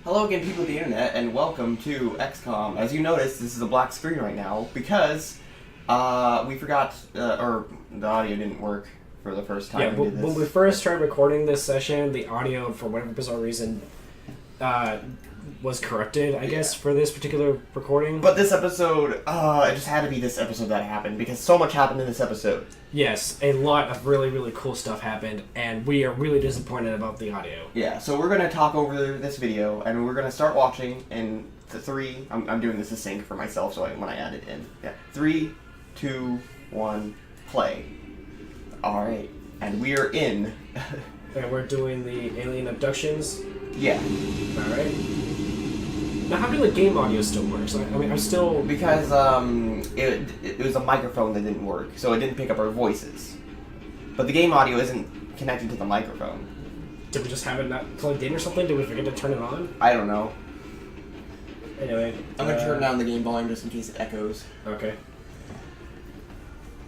Hello again, people of the internet, and welcome to XCOM. As you notice, this is a black screen right now because we forgot, or the audio didn't work for the first time. Yeah, when we first tried recording this session, the audio, for whatever bizarre reason, was corrupted, I guess, for this particular recording. But this episode, it just had to be this episode that happened, because so much happened in this episode. Yes, a lot of really, really cool stuff happened, and we are really disappointed about the audio. Yeah, so we're going to talk over this video, and we're going to start watching in the three... I'm doing this to sync for myself, so when I add it in. Yeah, 3, 2, 1, play. Alright, and we are in... And we're doing the alien abductions. Yeah. Alright. Now, how do the game audio still work? I mean, I'm still... Because, it was a microphone that didn't work, so it didn't pick up our voices. But the game audio isn't connected to the microphone. Did we just have it not plugged in or something? Did we forget to turn it on? I don't know. Anyway. I'm gonna turn down the game volume just in case it echoes. Okay.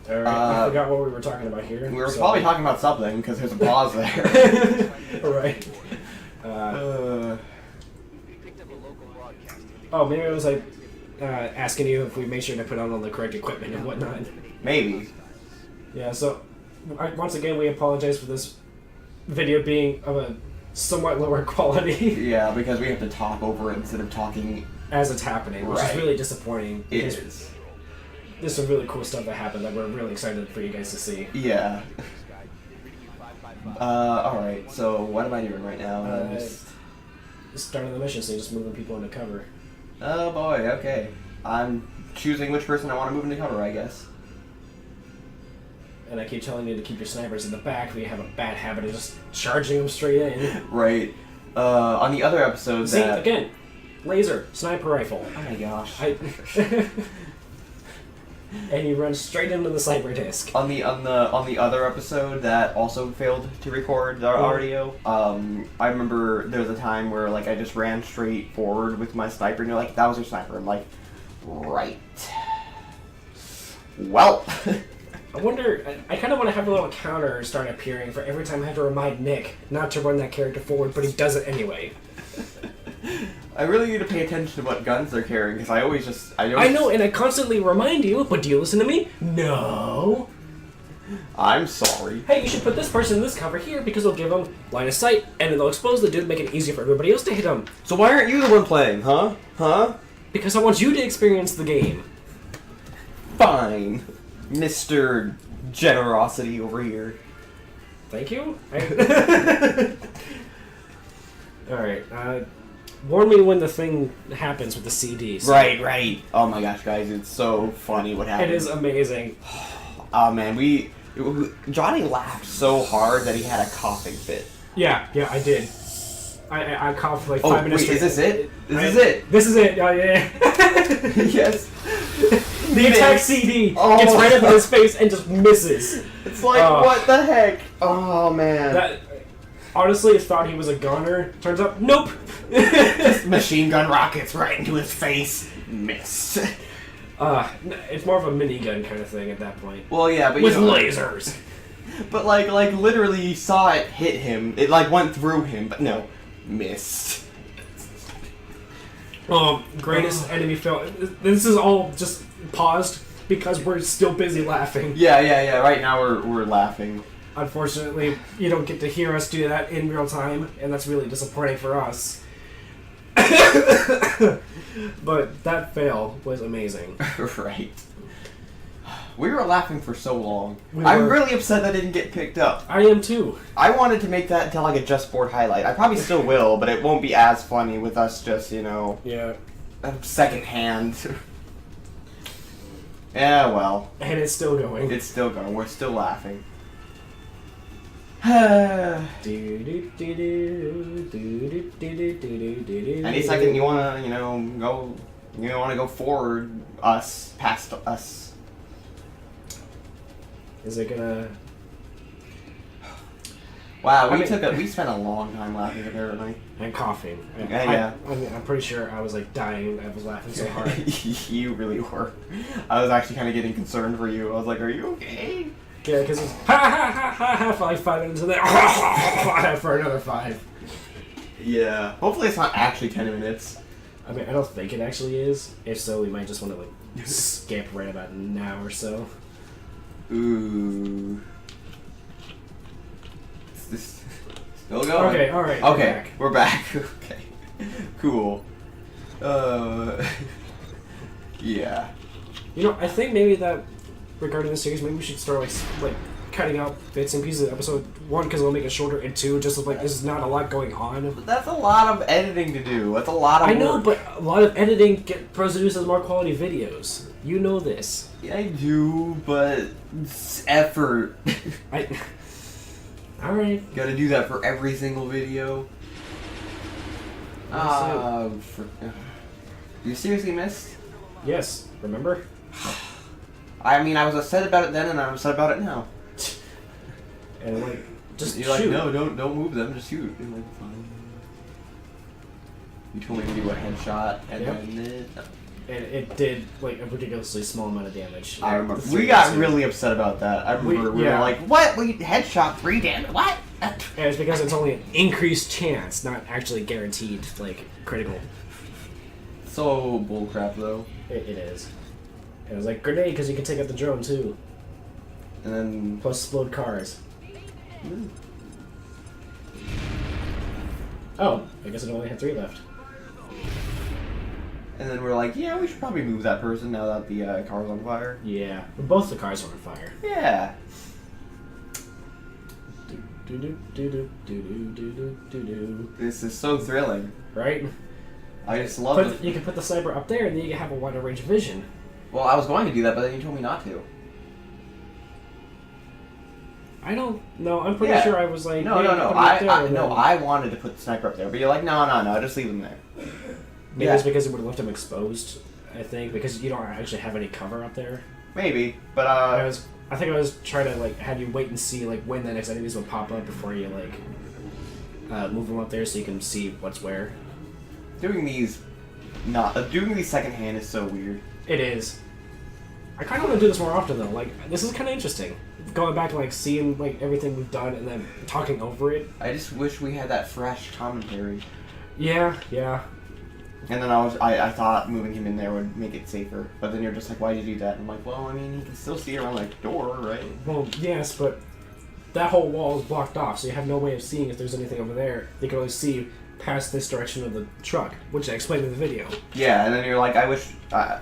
Alright, I forgot what we were talking about here. We were probably talking about something, because there's a pause there. Alright. Oh, maybe it was like asking you if we made sure to put on all the correct equipment and whatnot. Maybe. Yeah, so once again, we apologize for this video being of a somewhat lower quality. Yeah, because we have to talk over it instead of talking as it's happening, which is really disappointing. It is. There's some really cool stuff that happened that we're really excited for you guys to see. Yeah. Alright, so what am I doing right now? Just starting the mission, so you're just moving people into cover. Oh boy, okay. I'm choosing which person I want to move into cover, I guess. And I keep telling you to keep your snipers in the back, but you have a bad habit of just charging them straight in. Right. On the other episode See, again, laser, sniper rifle. Oh my gosh. And you run straight into the sniper disc. On the other episode that also failed to record our audio, I remember there was a time where like I just ran straight forward with my sniper, and you're like, "That was your sniper." I'm like, "Right." Well. I wonder. I kind of want to have a little counter start appearing for every time I have to remind Nick not to run that character forward, but he does it anyway. I really need to pay attention to what guns they're carrying, because I know, and I constantly remind you, but do you listen to me? No. I'm sorry. Hey, you should put this person in this cover here, because it'll give them line of sight, and it'll expose the dude, make it easier for everybody else to hit him. So why aren't you the one playing, huh? Huh? Because I want you to experience the game. Fine. Mr. Generosity over here. Thank you. Alright, warn me when the thing happens with the CD. So. Right. Oh my gosh, guys, it's so funny what happened. It is amazing. Oh man, Johnny laughed so hard that he had a coughing fit. Yeah, I did. I coughed for like 5 minutes. Wait, is this it? This is it. Oh yeah. Yes. The attack CD gets right up in his face and just misses. It's like, what the heck? Oh man. Honestly, I thought he was a gunner. Turns out, nope. Just machine gun rockets right into his face. Missed. It's more of a minigun kind of thing at that point. Well, yeah, but with lasers. But like literally, you saw it hit him. It like went through him, but no, missed. Greatest enemy fail. This is all just paused because we're still busy laughing. Yeah. Right now we're laughing. Unfortunately, you don't get to hear us do that in real time, and that's really disappointing for us. But that fail was amazing. Right. We were laughing for so long. I'm really upset that didn't get picked up. I am too. I wanted to make that into like a Just Bored highlight. I probably still will, but it won't be as funny with us just, Yeah. Second hand. Yeah, well. And it's still going. It's still going. We're still laughing. Any second you wanna, go forward past us. Is it gonna? Wow, we spent a long time laughing apparently. And coughing. Yeah. I'm pretty sure I was like dying. I was laughing so hard. You really were. I was actually kind of getting concerned for you. I was like, "Are you okay?" Yeah, because it's ha ha ha ha ha for like 5 minutes and then ha ha ha for another 5. Yeah. Hopefully it's not actually 10 minutes. I mean, I don't think it actually is. If so, we might just want to like skip right about now or so. Ooh. Is this still going? Okay, alright. Okay, we're back. Okay. Cool. Yeah. You know, I think maybe that regarding the series, maybe we should start like cutting out bits and pieces of episode 1 because it'll make it shorter, and 2 just like there's not a lot going on. But that's a lot of editing to do. That's a lot of I know, work. but a lot of editing produces more quality videos. You know this. Yeah, I do, but it's effort. Alright. Gotta do that for every single video. You seriously missed? Yes, remember? I mean, I was upset about it then, and I'm upset about it now. And like, just You're shoot. like, no, don't move them, just shoot. I'm like, fine. You told me to do a headshot, and then And it did like a ridiculously small amount of damage. I remember. We got really upset about that. I remember we were like, what? We headshot 3 damage? What? And it's because it's only an increased chance, not actually guaranteed, like, critical. So bullcrap, though. It is. And it was like, grenade, because you can take out the drone, too. And then... Plus explode cars. Oh, I guess it only had 3 left. And then we're like, yeah, we should probably move that person now that the car's on fire. Yeah. Both the cars are on fire. Yeah. This is so thrilling. Right? I just love it. You can put the sniper up there and then you can have a wider range of vision. Well, I was going to do that, but then you told me not to. I don't know. I'm pretty sure I was like... No. I wanted to put the sniper up there, but you're like, no, just leave him there. Maybe it's because it would have left him exposed, I think, because you don't actually have any cover up there. Maybe, but I think I was trying to like have you wait and see like when the next enemies would pop up before you like move them up there so you can see what's where. doing these secondhand is so weird. It is. I kind of want to do this more often though. Like this is kind of interesting. Going back and like seeing like everything we've done and then talking over it. I just wish we had that fresh commentary. Yeah. And then I thought moving him in there would make it safer, but then you're just like, why'd you do that? And I'm like, well, I mean, you can still see around the door, right? Well, yes, but that whole wall is blocked off, so you have no way of seeing if there's anything over there. You can only see past this direction of the truck, which I explained in the video. Yeah, and then you're like, I wish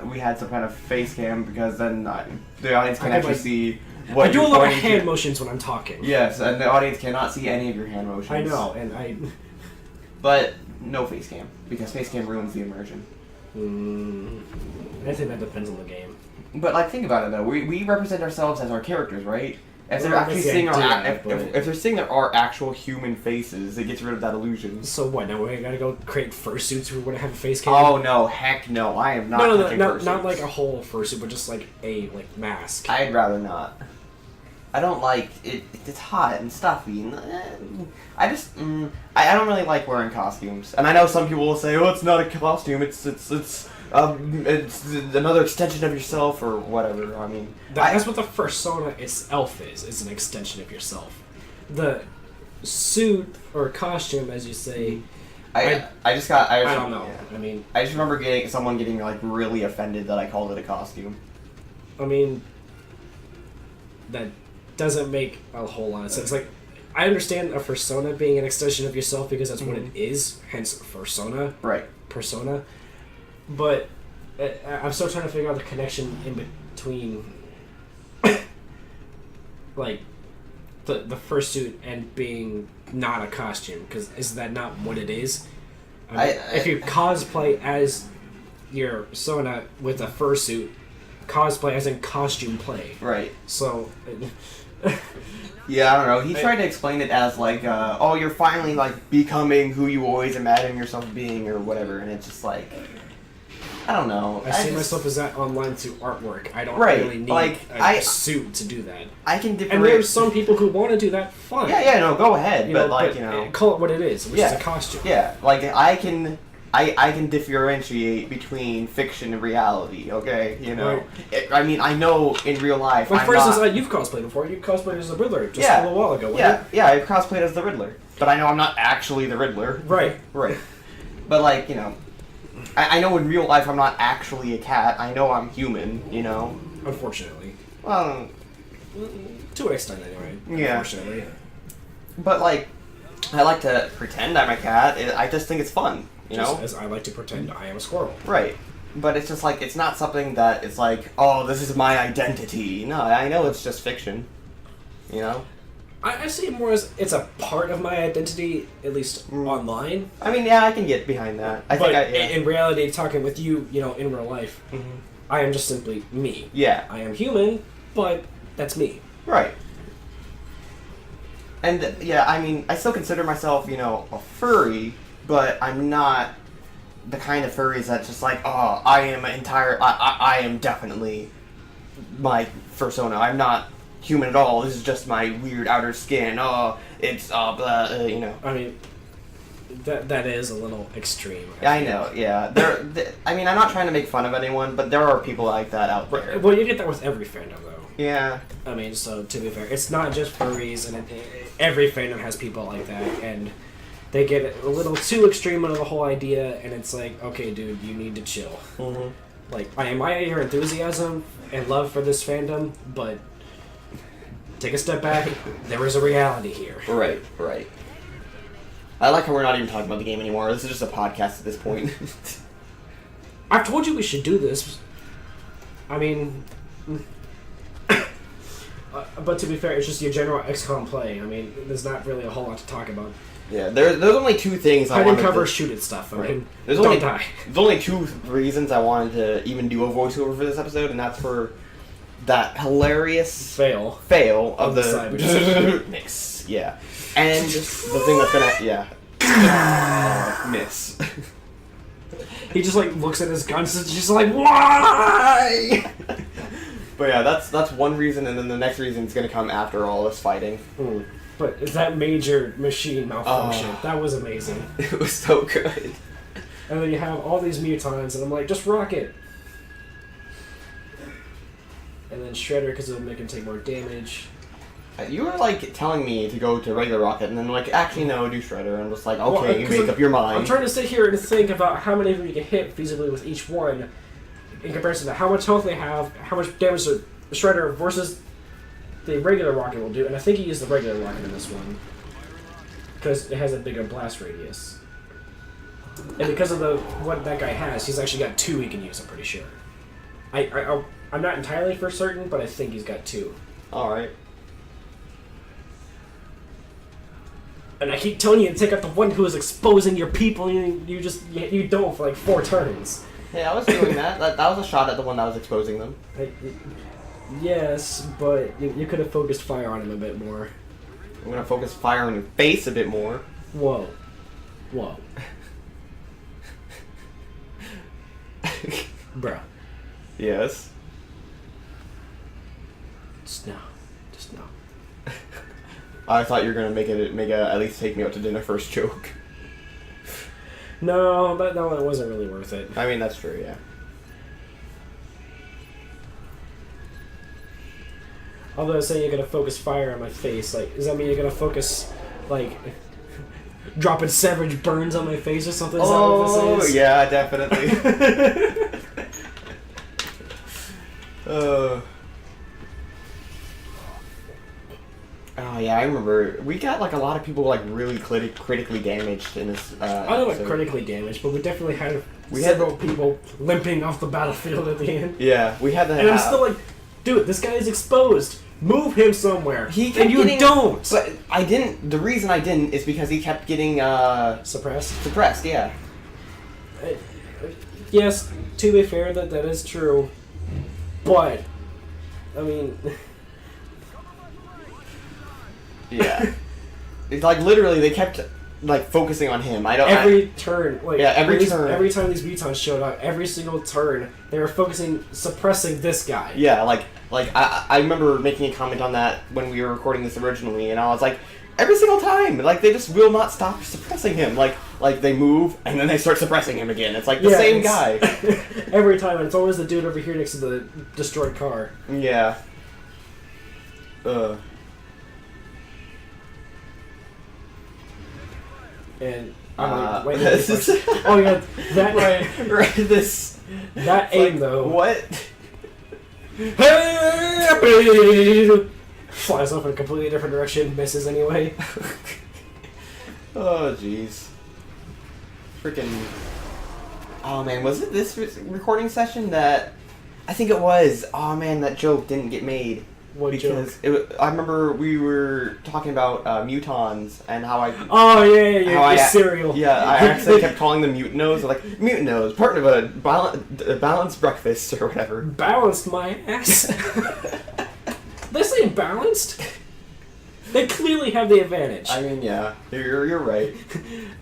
we had some kind of face cam, because then the audience can actually see what I do you're a lot of pointing hand to. motions when I'm talking. Yes, and the audience cannot see any of your hand motions. I know, and I... But no face cam, because face cam ruins the immersion. I think that depends on the game. But like, think about it though. We represent ourselves as our characters, right? If they're Well, actually that's the seeing idea, if they're seeing there are actual human faces, it gets rid of that illusion. So what? Now we gotta go create fursuits who would have a face cam? Oh no, heck no! I am not. No, touching not like fursuits. a whole fursuit, but just like a mask. I'd rather not. I don't like it. It's hot and stuffy. And, I just I don't really like wearing costumes. And I know some people will say, "Oh, it's not a costume. It's another extension of yourself or whatever." I mean, That's what the persona itself is. It's an extension of yourself. The suit or costume, as you say. I don't know. Yeah. I mean, I just remember someone getting like really offended that I called it a costume. I mean, that doesn't make a whole lot of sense. Like, I understand a persona being an extension of yourself because that's what it is, hence persona. Right. Persona. But I'm still trying to figure out the connection in between, like, the fursuit and being not a costume, because is that not what it is? I mean, if you cosplay as your persona with a fursuit, cosplay as in costume play. Right. So... Yeah, I don't know. He tried to explain it as like, oh, you're finally like becoming who you always imagine yourself being or whatever, and it's just like, I don't know. I see myself as that online through artwork. I don't Right, really need like, a suit to do that. I can differentiate. And there's some people who want to do that, fine. Yeah, no, go ahead. You but know, like, but you know, call it what it is, which is a costume. Yeah, like I can I can differentiate between fiction and reality, okay? You know? Right. I mean, I know in real life, Like, I'm for instance, not... you've cosplayed before. You cosplayed as the Riddler just Yeah. a little while ago, Yeah, I cosplayed as the Riddler. But I know I'm not actually the Riddler. Right. Right. But, like, you know... I know in real life I'm not actually a cat. I know I'm human, you know? Unfortunately. Well... To an extent, anyway. Yeah. Unfortunately. But, like, I like to pretend I'm a cat. I just think it's fun, you Just know? as I like to pretend I am a squirrel. Right. But it's just like, it's not something that it's like, oh, this is my identity. No, I know it's just fiction. You know? I see it more as it's a part of my identity, at least online. I mean, yeah, I can get behind that. But in reality, talking with you, you know, in real life, Mm-hmm. I am just simply me. Yeah. I am human, but that's me. Right. And, yeah, I mean, I still consider myself, you know, a furry, but I'm not the kind of furries that's just like, oh, I am definitely my persona. I'm not human at all. This is just my weird outer skin. Oh, it's, blah, you know. I mean, that is a little extreme. I know, yeah. I mean, I'm not trying to make fun of anyone, but there are people like that out there. Well, you get that with every fandom, though. Yeah. I mean, so to be fair, it's not just furries, and every fandom has people like that, and they get a little too extreme into the whole idea, and it's like, okay, dude, you need to chill. Mm-hmm. Like, I admire your enthusiasm and love for this fandom, but take a step back. There is a reality here. Right. I like how we're not even talking about the game anymore. This is just a podcast at this point. I've told you we should do this. I mean... but to be fair, it's just your general XCOM play. I mean, there's not really a whole lot to talk about. Yeah, there's only two things I wanted cover, to... shoot at stuff. I mean, There's don't only, die. There's only two reasons I wanted to even do a voiceover for this episode, and that's for that hilarious Fail of the cyber mix. Yeah. And the thing that's gonna... Yeah. Miss. He just, like, looks at his guns and just like, why? But yeah, that's one reason, and then the next reason is going to come after all this fighting. But that major machine malfunction, that was amazing. It was so good. And then you have all these mutons, and I'm like, just rock it. And then Shredder, because it'll make him take more damage. You were like telling me to go to regular Rocket, and then like, actually no, do Shredder, and was like, okay, you make up your mind. I'm trying to sit here and think about how many of them you can hit feasibly with each one, in comparison to how much health they have, how much damage the Shredder versus the regular rocket will do, and I think he used the regular rocket in this one. Because it has a bigger blast radius. And because of what that guy has, he's actually got two he can use, I'm pretty sure. I'm not entirely for certain, but I think he's got two. Alright. And I keep telling you to take out the one who is exposing your people, and you don't for like 4 turns. Yeah, I was doing that. That was a shot at the one that was exposing them. Yes, but you could have focused fire on him a bit more. I'm gonna focus fire on your face a bit more. Whoa. Bruh. Yes. Just no. I thought you were gonna make at least take me out to dinner first joke. No, that one wasn't really worth it. I mean, that's true, yeah. Although saying you're gonna focus fire on my face, like, does that mean you're gonna focus, like, dropping savage burns on my face or something? Is that what this is? Yeah, definitely. Oh yeah, I remember we got like a lot of people like really critically damaged in this. I don't know what critically damaged, but we definitely had several people limping off the battlefield at the end. Yeah, we had that. And I'm still like, dude, this guy is exposed. Move him somewhere. And you don't. But I didn't. The reason I didn't is because he kept getting suppressed. Suppressed, yeah. Yes, to be fair, that is true. But I mean. Yeah. It's like literally they kept like focusing on him. Every turn. Every turn. Every time these mutants showed up, every single turn, they were suppressing this guy. Yeah, like I remember making a comment on that when we were recording this originally, and I was like, Every single time, like they just will not stop suppressing him. Like they move and then they start suppressing him again. It's like the same guy every time. And it's always the dude over here next to the destroyed car. Yeah. And I'm like, wait, oh yeah, that right. This that aim though. What? Flies off in a completely different direction, misses anyway. Oh, jeez. Freaking... Oh, man, was it this recording session that... I think it was. Oh, man, that joke didn't get made. What because joke? I remember we were talking about mutons and how I... Oh, yeah, cereal. Yeah, I actually kept calling them mutinos. Like, mutinos, part of a balanced breakfast or whatever. Balanced my ass. This ain't balanced. They clearly have the advantage. I mean, yeah, you're right.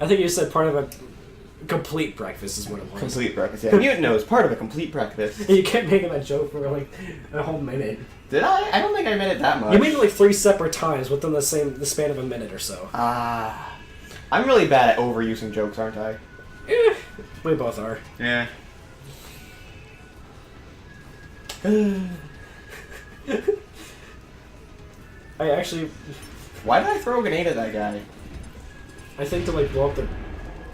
I think you said part of a complete breakfast is what it was. Complete breakfast, yeah. Mutinos, part of a complete breakfast. You kept making that joke for like a whole minute. Did I? I don't think I made it that much. You made it like 3 separate times within the span of a minute or so. I'm really bad at overusing jokes, aren't I? Eh, we both are. Yeah. I actually... Why did I throw a grenade at that guy? I think to like blow up the...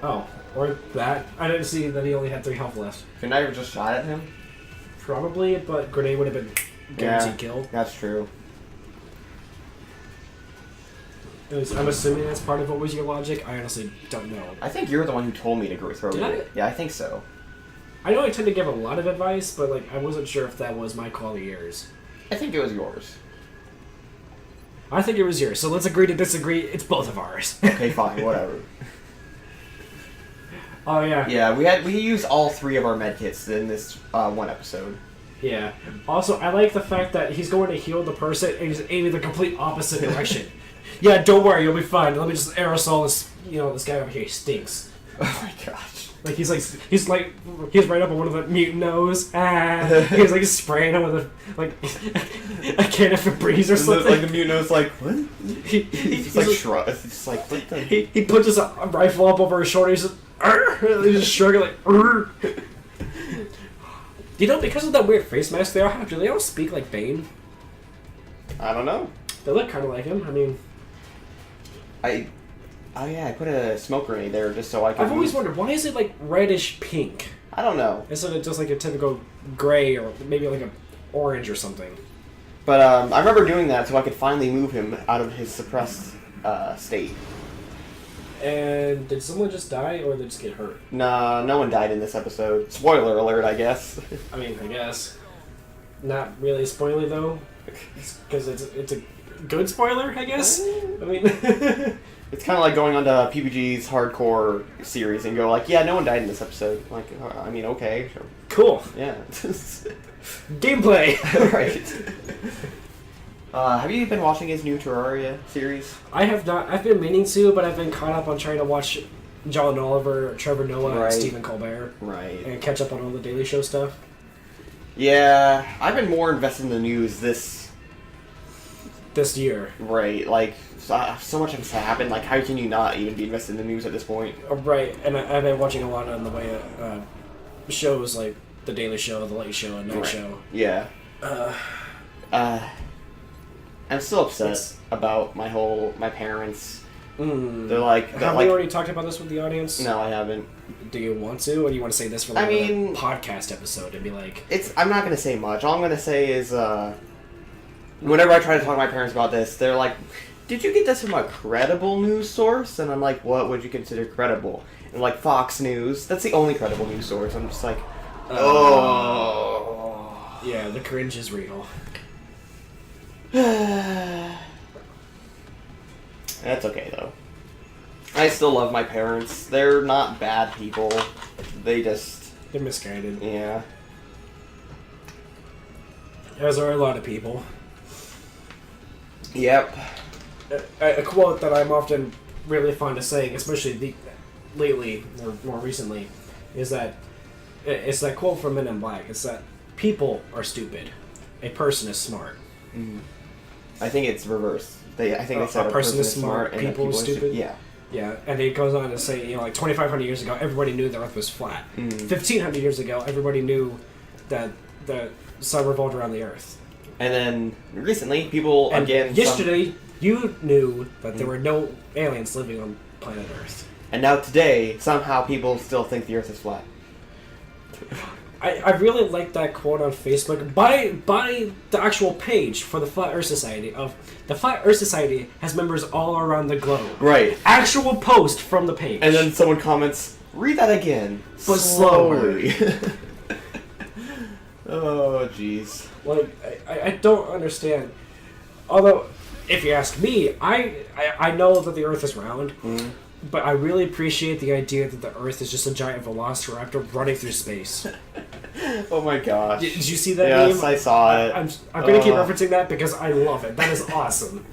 Oh, or that. I didn't see that he only had 3 health left. Couldn't I have just shot at him? Probably, but grenade would have been guaranteed kill. That's true. I'm assuming that's part of what was your logic. I honestly don't know. I think you're the one who told me to go throw a grenade. Yeah, I think so. I know I tend to give a lot of advice, but like I wasn't sure if that was my call or yours. I think it was yours. I think it was yours, so let's agree to disagree. It's both of ours. Okay, fine, whatever. Oh yeah. Yeah, we used all 3 of our medkits in this one episode. Yeah. Also, I like the fact that he's going to heal the person and he's aiming the complete opposite direction. Yeah, don't worry, you'll be fine. Let me just aerosol this. You know, this guy over here he stinks. Oh my gosh. Like he's right up on one of the mutant nose. He's like spraying him with a can of Febreze or something. Like the mutino's like, what? He's like shrug. It's just like what the... He punches a rifle up over his shoulder. He's just, he's just shrugging like. You know, because of that weird face mask they all have, do they all speak like Bane? I don't know. They look kind of like him. I mean, Oh yeah, I put a smoke grenade there just so I could... I've always wondered, why is it like reddish pink? I don't know. Instead of just like a typical gray or maybe like a orange or something. But I remember doing that so I could finally move him out of his suppressed state. And did someone just die or did they just get hurt? Nah, no one died in this episode. Spoiler alert, I guess. I mean, I guess. Not really spoiler though. Because it's a good spoiler, I guess. I mean... It's kind of like going onto PBG's hardcore series and go like, yeah, no one died in this episode. Like, I mean, okay. Sure. Cool. Yeah. Gameplay! Right. Have you been watching his new Terraria series? I have not. I've been meaning to, but I've been caught up on trying to watch John Oliver, Trevor Noah, and Stephen Colbert. Right. And catch up on all the Daily Show stuff. Yeah, I've been more invested in the news this year. Right, like, so much has happened. Like, how can you not even be invested in the news at this point? Right, and I've been watching a lot on the way of shows like The Daily Show, The Late Show, and Night Show. Yeah. I'm still upset about my parents. They're like... Have we already talked about this with the audience? No, I haven't. Do you want to, or do you want to say this for like a podcast episode and be like... I'm not going to say much. All I'm going to say is, whenever I try to talk to my parents about this, they're like, did you get this from a credible news source? And I'm like, what would you consider credible? And like, Fox News. That's the only credible news source. I'm just like, oh. Yeah, the cringe is real. That's okay, though. I still love my parents. They're not bad people. They're misguided. Yeah. As are a lot of people. Yep. A quote that I'm often really fond of saying, especially lately, or more recently, is that it's that quote from Men in Black. It's that people are stupid. A person is smart. I think it's reversed. I think they said a person is smart, and people are stupid. Yeah. Yeah, and it goes on to say, like 2,500 years ago, everybody knew the Earth was flat. 1,500 years ago, everybody knew that the sun revolved around the Earth. And then recently, people and again. Yesterday, you knew that there were no aliens living on planet Earth. And now today, somehow people still think the Earth is flat. I really like that quote on Facebook by the actual page for the Flat Earth Society of the Flat Earth Society has members all around the globe. Right. Actual post from the page. And then someone comments, "Read that again, but slowly." Oh, jeez. Like I don't understand. Although, if you ask me, I know that the Earth is round. Mm. But I really appreciate the idea that the Earth is just a giant velociraptor running through space. Oh my gosh. Did you see that meme? Yes, I saw it. I'm going to keep referencing that because I love it. That is awesome.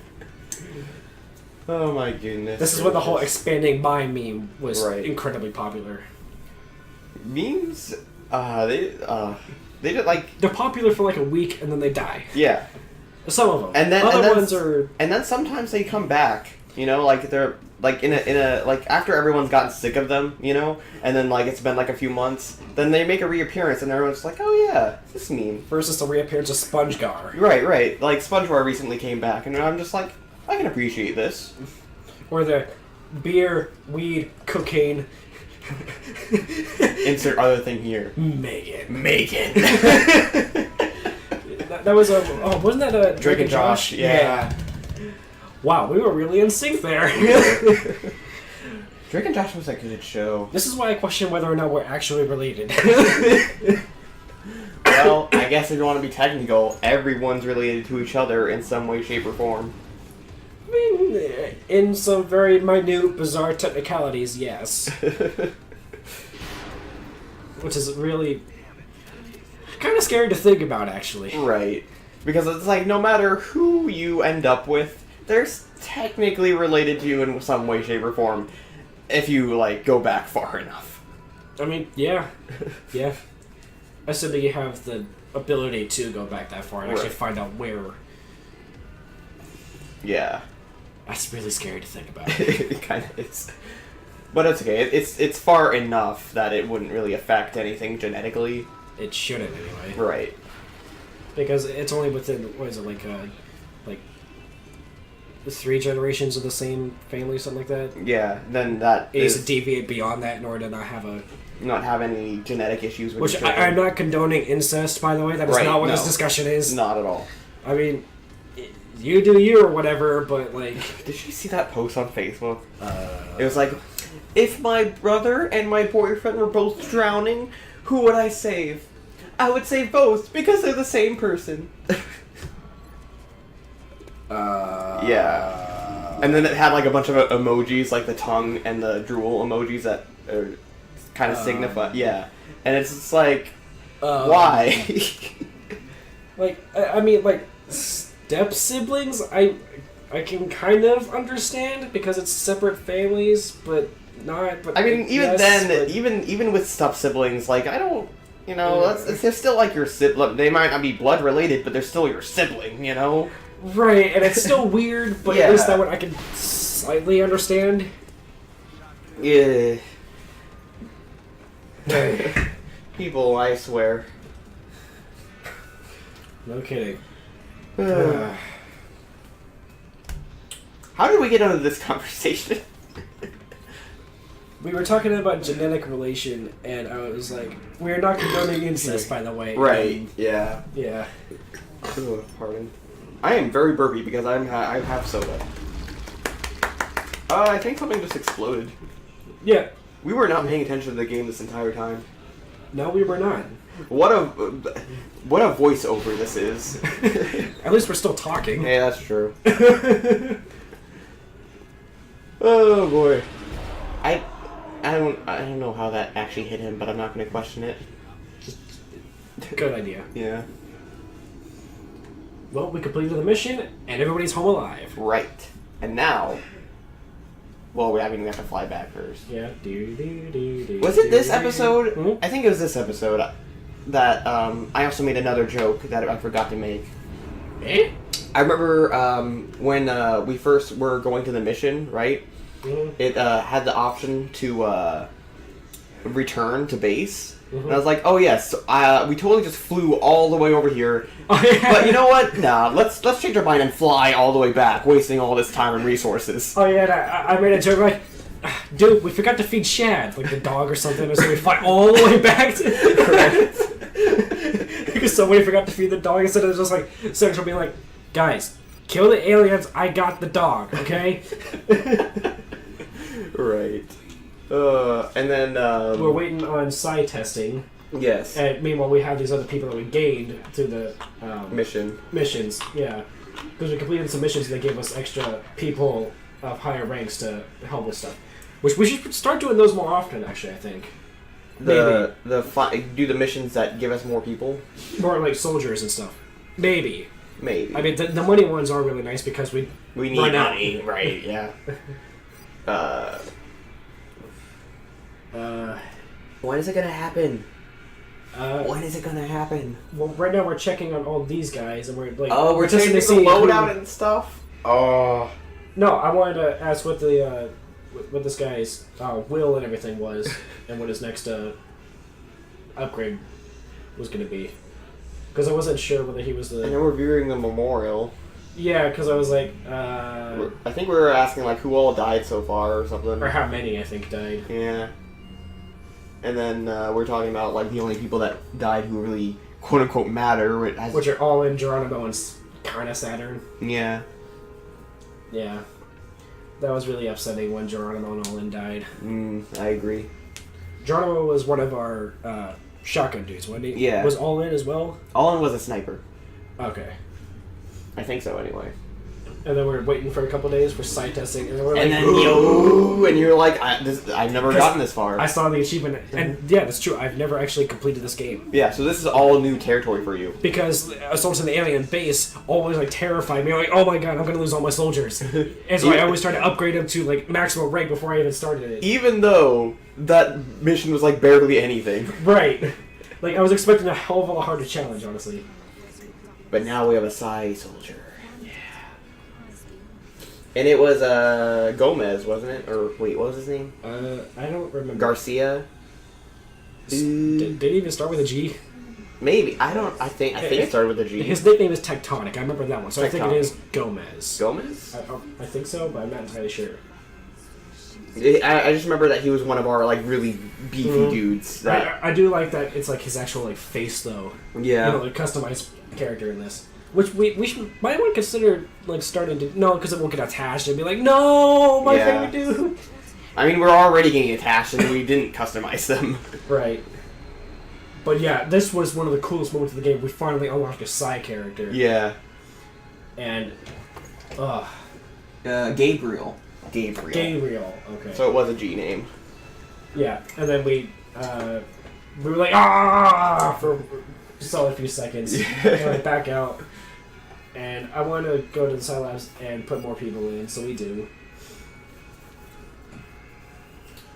Oh my goodness. This is when the whole expanding mind meme was incredibly popular. Memes? They did like... They're popular for like a week and then they die. Yeah. Some of them. And then, Other ones are... And then sometimes they come back. You know, like they're... Like in a like after everyone's gotten sick of them, you know, and then like it's been like a few months, then they make a reappearance and everyone's like, oh yeah, this meme. Versus the reappearance of SpongeGar. Right. Like SpongeBob recently came back, and I'm just like, I can appreciate this. Or the beer, weed, cocaine. Insert other thing here. Megan. that was a wasn't that a Drake and Josh? Yeah. Wow, we were really in sync there. Drake and Josh was a good show. This is why I question whether or not we're actually related. Well, I guess if you want to be technical, everyone's related to each other in some way, shape, or form. I mean, in some very minute, bizarre technicalities, yes. Which is really kind of scary to think about, actually. Right. Because it's like, no matter who you end up with, they're technically related to you in some way, shape, or form, if you, like, go back far enough. I mean, yeah. Yeah. Assuming you have the ability to go back that far and actually find out where. Yeah. That's really scary to think about. It kind of is. But it's okay. It's far enough that it wouldn't really affect anything genetically. It shouldn't, anyway. Right. Because it's only within, what is it, like 3 generations of the same family, something like that? Yeah, then that it needs to deviate beyond that in order to not have any genetic issues with Which I'm not condoning incest, by the way. That is not what this discussion is. Not at all. I mean, you do you or whatever, but like... Did you see that post on Facebook? It was like, if my brother and my boyfriend were both drowning, who would I save? I would save both, because they're the same person. Yeah. And then it had like a bunch of emojis, like the tongue and the drool emojis that are kind of signify. Yeah. And it's just like, why? Like, I mean, like, step siblings, I can kind of understand because it's separate families, but not. But I mean, even yes, then, but... even with step siblings, like I don't, you know, they're still like your sibling. They might not be blood related, but they're still your sibling, you know. Right, and it's still weird, but at least that one I can slightly understand. Yeah. People, I swear. No kidding. How did we get into this conversation? We were talking about genetic relation, and I was like, we're not condoning incest, by the way. Right, and, yeah. Yeah. Oh, pardon. I am very burpy because I have soda. I think something just exploded. Yeah. We were not paying attention to the game this entire time. No, we were not. What a voiceover this is. At least we're still talking. Yeah, that's true. Oh boy. I don't know how that actually hit him, but I'm not going to question it. Good idea. Yeah. Well, we completed the mission, and everybody's home alive. Right. And now... Well, we have to fly back first. Yeah. Was it this episode? Mm-hmm. I think it was this episode that I also made another joke that I forgot to make. Eh? I remember when we first were going to the mission, right? Mm-hmm. It had the option to return to base. Mm-hmm. And I was like, oh yes, we totally just flew all the way over here. Oh, yeah. But you know what? Nah, let's change our mind and fly all the way back, wasting all this time and resources. Oh yeah, and I made a joke like, dude, we forgot to feed Shad, like the dog or something, so we fly all the way back to... Because somebody forgot to feed the dog, instead of just like, Central being like, guys, kill the aliens, I got the dog, okay? Right. And then... We're waiting on psi testing. Yes. And meanwhile, we have these other people that we gained through the... missions, yeah. Because we completed some missions, they gave us extra people of higher ranks to help with stuff. Which we should start doing those more often, actually, I think. Do the missions that give us more people? More like soldiers and stuff. Maybe. Maybe. I mean, the money ones are really nice because we need money, right? Yeah. When is it gonna happen? When is it gonna happen? Well, right now we're checking on all these guys, and we're like, we're checking the loadout and stuff. Oh. No, I wanted to ask what the what this guy's will and everything was, and what his next upgrade was going to be, because I wasn't sure whether he was the. And then we're viewing the memorial. Yeah, because I was like, I think we were asking like who all died so far or something, or how many I think died. Yeah. And then we're talking about like the only people that died who really quote unquote matter, which are all in Geronimo and kind of Saturn. Yeah. Yeah. That was really upsetting when Geronimo and All-In died. I agree. Geronimo was one of our shotgun dudes, wasn't he? Yeah. Was All-In as well? All-In was a sniper. Okay. I think so, anyway. And then we were waiting for a couple days for site testing, and then we're and like, then and you're like, I've never gotten this far. I saw the achievement, and yeah, that's true. I've never actually completed this game. Yeah, so this is all new territory for you. Because assaults in the alien base always like terrified me. I'm like, oh my god, I'm gonna lose all my soldiers. And so I always tried to upgrade them to like maximum rank before I even started it. Even though that mission was like barely anything. Right. Like I was expecting a hell of a lot harder challenge, honestly. But now we have a Psi soldier. And it was Gomez, wasn't it? Or wait, what was his name? I don't remember. Garcia. Did he even start with a G? Maybe I think it started with a G. His nickname is Tectonic. I remember that one, so Tectonic. I think it is Gomez. Gomez? I think so, but I'm not entirely sure. I just remember that he was one of our like really beefy dudes. That... I do like that. It's like his actual like face though. Yeah. You know, like customized character in this. Which we might want to consider like starting to because it will get attached and be like, no, my favorite dude. I mean, we're already getting attached and we didn't customize them. Right. But yeah, this was one of the coolest moments of the game. We finally unlocked a Psi character. Yeah. And, Gabriel. Okay. So it was a G name. Yeah, and then we were like for a solid few seconds, and like back out. And I want to go to the Psi Labs and put more people in, so we do.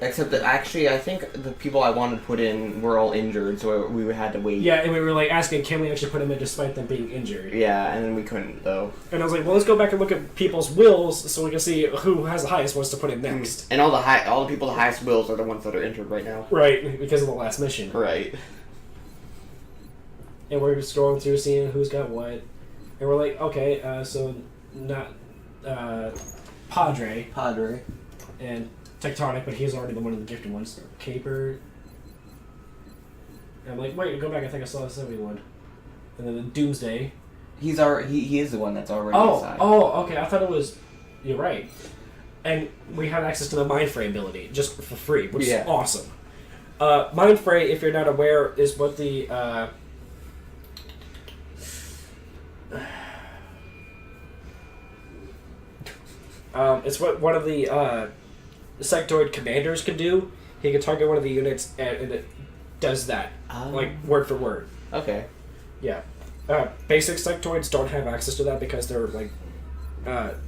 Except that actually, I think the people I wanted to put in were all injured, so we had to wait. Yeah, and we were like asking, can we actually put them in despite them being injured? Yeah, and then we couldn't though. And I was like, well, let's go back and look at people's wills so we can see who has the highest ones to put in next. And all the people with the highest wills are the ones that are injured right now. Right, because of the last mission. Right. And we're scrolling through, seeing who's got what, and we're like, okay, so not Padre, and Tectonic, but he's already the one of the gifted ones. Caper. And I'm like, wait, go back. I think I saw the 71. And then the Doomsday. He is the one that's already inside. Oh, okay. I thought it was. You're right. And we have access to the Mind Fray ability just for free, which is awesome. Mind Fray, if you're not aware, is what the it's what one of the sectoid commanders can do. He can target one of the units, and it does that, like word for word. Okay. Yeah. Basic sectoids don't have access to that because they're like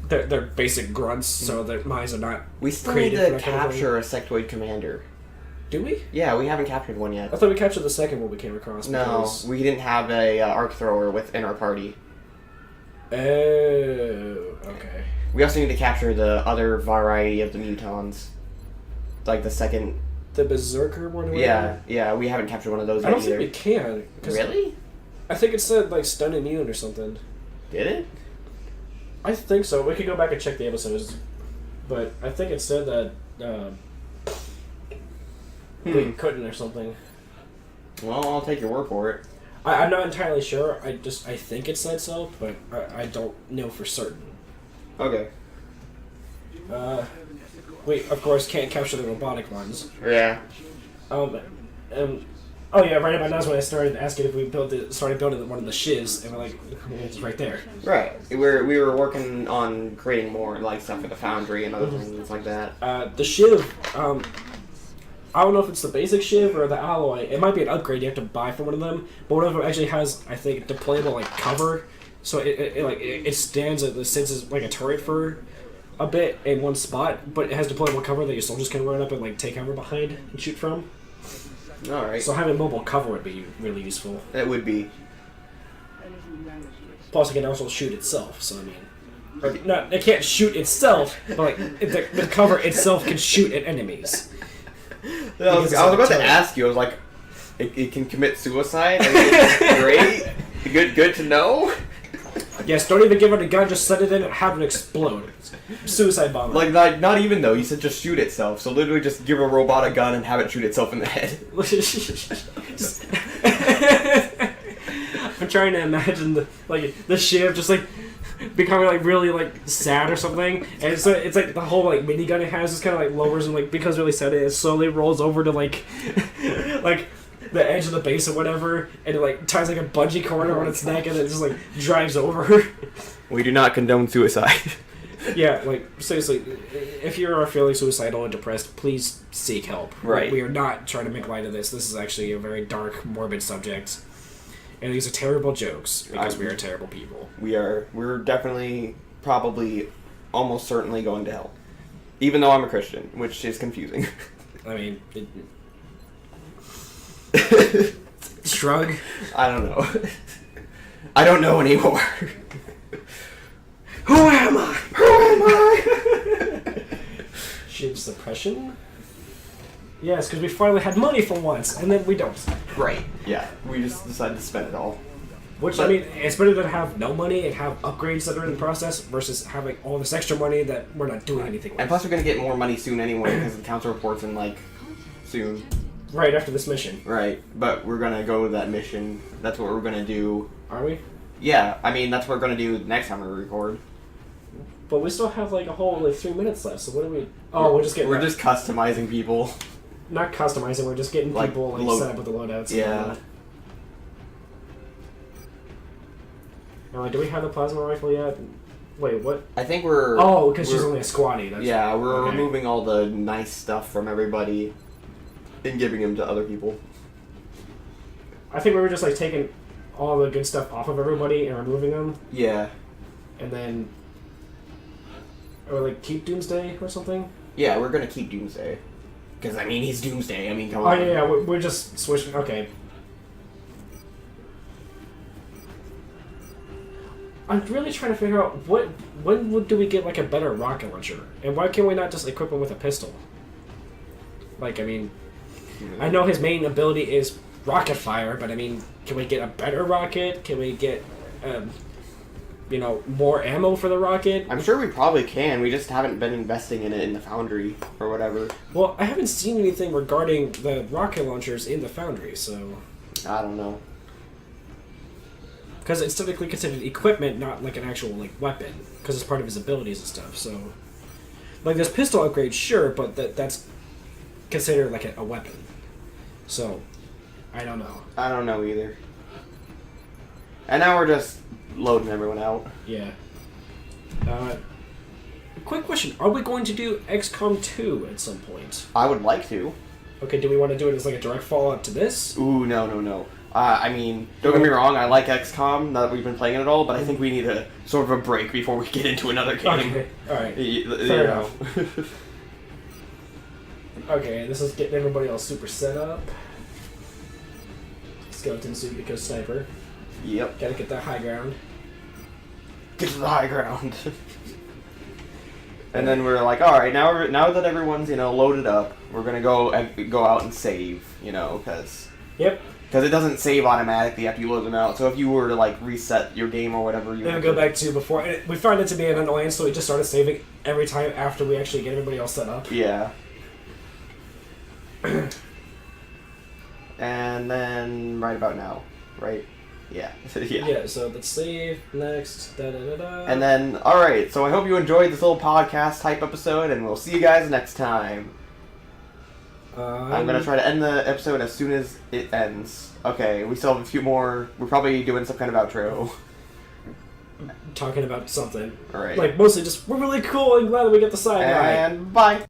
they're basic grunts, so their minds are not. We still need to capture a sectoid commander. Do we? Yeah, we haven't captured one yet. I thought we captured the second one we came across. No, we didn't have a arc thrower within our party. Oh, okay. We also need to capture the other variety of the mutons. Like the second... The Berserker one? Yeah, we haven't captured one of those yet I don't either. think we can. Really? I think it said, like, stun immune or something. Did it? I think so. We could go back and check the episodes. But I think it said that we couldn't or something. Well, I'll take your word for it. I'm not entirely sure. I think it said so, but I don't know for certain. Okay. We, of course, can't capture the robotic ones. Yeah. Oh yeah, right about now is when I started asking if we started building one of the shivs, and we're like, it's right there. Right. We were working on creating more like stuff for the foundry and other things like that. The shiv, I don't know if it's the basic shiv or the alloy. It might be an upgrade you have to buy from one of them, but one of them actually has, I think, deployable like cover, so it stands it sits like a turret for a bit in one spot, but it has deployable cover that your soldiers can run up and like take cover behind and shoot from. All right. So having mobile cover would be really useful. It would be. Plus, it can also shoot itself. So I mean, no, it can't shoot itself, but like the cover itself can shoot at enemies. I was about to ask you. I was like, it can commit suicide. I mean, it's great. Good to know. Yes, don't even give it a gun. Just set it in and have it explode. Suicide bomber. Like not even though. You said just shoot itself. So literally, just give a robot a gun and have it shoot itself in the head. I'm trying to imagine the shiv just like becoming like really like sad or something, and so it's like the whole like minigun it has just kind of like lowers and like becomes really sad. It slowly rolls over to like like the edge of the base or whatever, and it like ties like a bungee cord around its neck, and it just like drives over. We do not condone suicide. Yeah, like seriously, if you're feeling suicidal or depressed, please seek help. Right. We are not trying to make light of this. This is actually a very dark, morbid subject. And these are terrible jokes, because we are terrible people. We're definitely, probably, almost certainly going to hell. Even though I'm a Christian, which is confusing. I mean... Shrug? I don't know. I don't know anymore. Who am I? Who am I? Shiv suppression? Yes, because we finally had money for once, and then we don't. Right. Yeah. We just decided to spend it all. Which, I mean, it's better than have no money and have upgrades that are in the process versus having all this extra money that we're not doing anything with. And plus we're going to get more money soon anyway, because the council report's in, like, soon. Right after this mission. Right. But we're going to go to that mission. That's what we're going to do. Are we? Yeah. I mean, that's what we're going to do next time we record. But we still have, like, a whole, like, 3 minutes left, so what do we... Oh, we're just getting... We're just customizing people. Not customizing, we're just getting Like, people like, set up with the loadouts. Yeah. And, like, do we have the plasma rifle yet? Wait, what? I think we're... Oh, because she's only a squatty. That's yeah, we're okay. removing all the nice stuff from everybody and giving them to other people. I think we were just, like, taking all the good stuff off of everybody and removing them. Yeah. And then... Or, like, keep Doomsday or something? Yeah, we're gonna keep Doomsday. Because, I mean, he's Doomsday. I mean, come on. Oh, yeah, we're just switching. Okay. I'm really trying to figure out when do we get, like, a better rocket launcher? And why can we not just equip him with a pistol? Like, I mean, I know his main ability is rocket fire, but, I mean, can we get a better rocket? Can we get, you know, more ammo for the rocket? I'm sure we probably can. We just haven't been investing in it in the foundry or whatever. Well, I haven't seen anything regarding the rocket launchers in the foundry, so... I don't know. Because it's typically considered equipment, not like an actual like weapon, because it's part of his abilities and stuff. So, like this pistol upgrade, sure, but that's considered like a weapon. So, I don't know. I don't know either. And now we're just loading everyone out. Yeah. Quick question: are we going to do XCOM 2 at some point? I would like to. Okay. Do we want to do it as like a direct follow-up to this? Ooh, no. I mean, don't get me wrong, I like XCOM, now that we've been playing it all, but I think we need a sort of a break before we get into another game. Okay, alright. Fair enough. Okay, this is getting everybody all super set up. Skeleton suit because sniper. Yep. Gotta get that high ground. get to the high ground. And then we're like, all right, now that everyone's loaded up, we're gonna go out and save, because it doesn't save automatically after you load them out. So if you were to like reset your game or whatever, you would go back to before. And we found it to be an annoyance, so we just started saving every time after we actually get everybody all set up. Yeah. And then right about now, right? Yeah. Yeah, so let's save, next, da-da-da-da. And then, alright, so I hope you enjoyed this little podcast type episode, and we'll see you guys next time. I'm going to try to end the episode as soon as it ends. Okay, we still have a few more. We're probably doing some kind of outro. Talking about something. Alright. Like, mostly just, we're really cool and glad that we get the sign right. And bye!